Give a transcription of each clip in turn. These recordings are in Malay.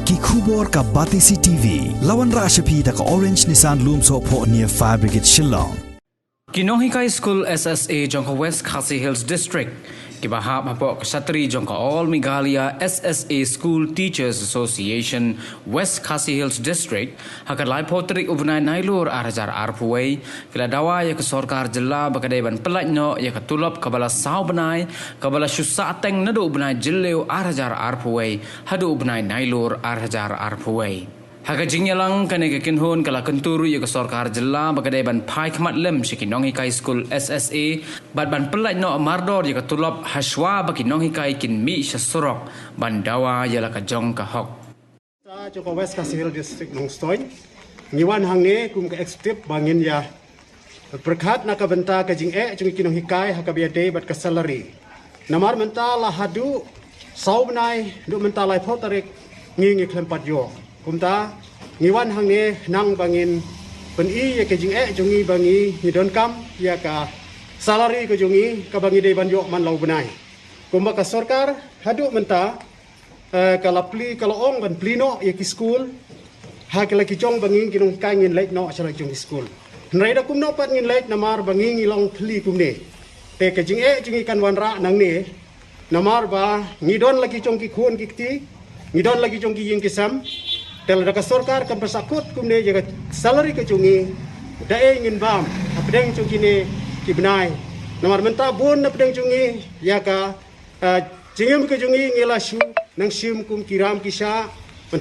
ki khubor ka Batisi TV lawan ra shapi da ka Orange Nissan Loom so pho near Fire Brigade Shillong Kinohikai School SSA Jongka West Khasi Hills District Kibahap hapok Satri Jongka All Meghalaya SSA School Teachers Association West Khasi Hills District hakat lai potri ubnai nailur arajar arpuai kila dawa ya ke sorkar jilla bakadai ban pelaj no ya ke tulop kabala sau benai kabala syusa teng nadu ubnai jilleu arajar arpuai hadu ubnai nailur arajar arpuai Haga jingyalang kane ke kinhon kala kenturu ya ke sorkar jilla bakadai ban pai khmat lem shikinong hikai school SSA bat ban pelaj no mardor ya ke tulop haswa bakinong hikai kin mi shasurok ban dawa ya la ka jong ka hok ta Jongka West Khasi Hills District nong stoin ngiwan hang ne kum ke executive bangin ya berkat nak benta ke jing jung kinong hikai hakabiade bat ke salary namar menta la hadu sau benai du menta lai potarik ngi klempat yo kumta ngiwan hang ne nang bangin pen I ya ke jing jungi bangi ni don kam ya ka salary ke jungi ka bangi de ban yo man lau benai kumba ka sarkar hadu menta kala pli kala ong ban plino ya ki school ha kala ki chong bangi kinong kai ngin lek no asala jung school nrai da kum no pat ngin lek namar bangi ngilong pli kum ne te ke jing jungi kan wan ra nang ne namar ba ngidon lagi chong ki khun ki ti ngidon lagi chong ki ying ki sam tel da ka sarkar kan pasakut kum ne jaga salary ke jungi da ngin bam apdeng chung ki ne ki benai namar menta bun apdeng jungi ya ka jingim ke jungi ngila shu nang sim kum kiram kisha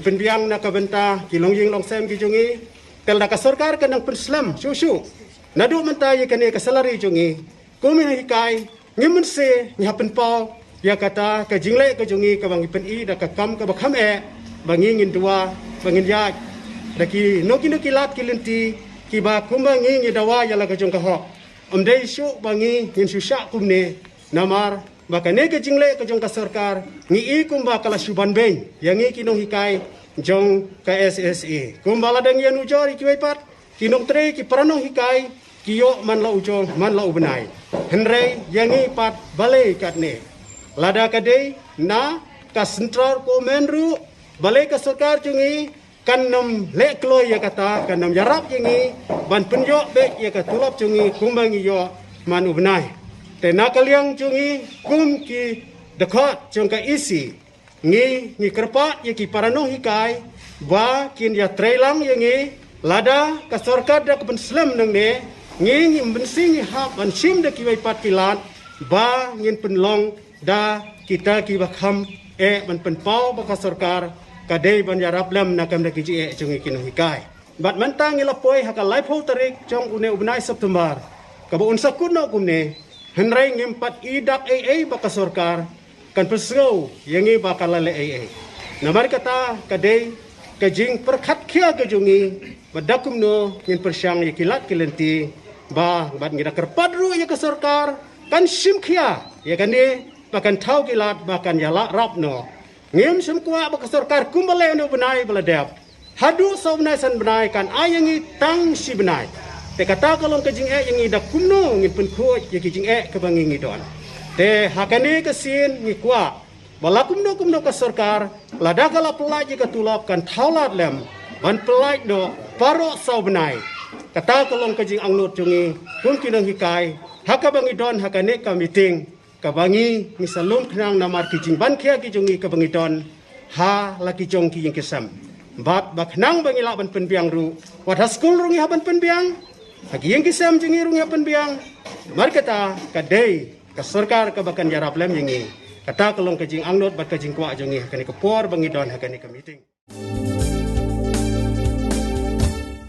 penbiang na ka benta ki longjing long sem ki jungi tel da ka sarkar kan nang penslam shu nadu menta ye kane ka salary jungi kum ni hikai ngimun se nya pen pau ya kata ka jingle ke jungi ka bang pen I da ka kam ka bakham bangi ngin dua bangin ya daki noki lat kilenti ki ba kumba ngi dawa ya la ka jong ka ho dei shu bangi ngin susha kumne namar bakane ke jingle ke jong ka sarkar ngi I kumba kala suban ben yang ngi kinong hikai jong ka SSA kumbala dang yan ujor ki pat kinong tre ki pranong hikai ki yo man la ujong man la ubnai henrei yang ngi pat balai katne lada kadei na ka central komenru balai ka sarkar jungi kanam le kloy ya kata kanam yarap jungi ban penyo be ya ka tulap jungi kumbangi yo man ubnai te nakaliang jungi kum ki dekot jong ka isi ngi kerpa ya ki parano hikai ba kin ya trailang ya ngi lada ka sarkar da ka penslam nang ne ngi bensing ha ban sim da ki wai pat pilat ba ngin penlong da kita ki bakham ban penpau ba ka sarkar kadai ban yarap lam nakam da kiji jungi kinong hikai bat mentang ilapoi haka life hol tarik jong une ubnai September ka ba unsa kuno kumne henrai ngimpat idak baka sarkar kan pesro yangi bakal lale namar kata kadai kajing perkhat khia ke jungi badakum no ngin persyang yikilat kilenti ba bat ngira kerpadru ya ke sarkar kan sim khia ya kan ni bahkan tau kilat bahkan yala rap no ngim semkua baka sarkar kumbale no benai beladap hadu so benai san benai kan ayangi tang si benai te kata kalong ke jing yangi da kumno ngin pen khoj ye ki jing ke bangi ngidon te hakane ke sin ngi kwa bala kumno ka sarkar lada kala pelaj ke tulap kan thaulat lem ban pelaj do paro so benai kata kalong ke jing angnut jungi kum kinong hikai haka bangi don hakane ka meeting kabangi misalum khnang namar ki jingban khia ki jungi ka bangi don ha laki jong ki yang kesam bat bakhnang bangi la ban penbiang ru wat school rungi ha ban penbiang hagi yang kesam jungi rungi ha penbiang mar kata kadai ka sarkar ka bakan yarap lem yangi kata kalong ka jing angnot bat ka jing kwa jungi hakani ka por bangi don hakani ka meeting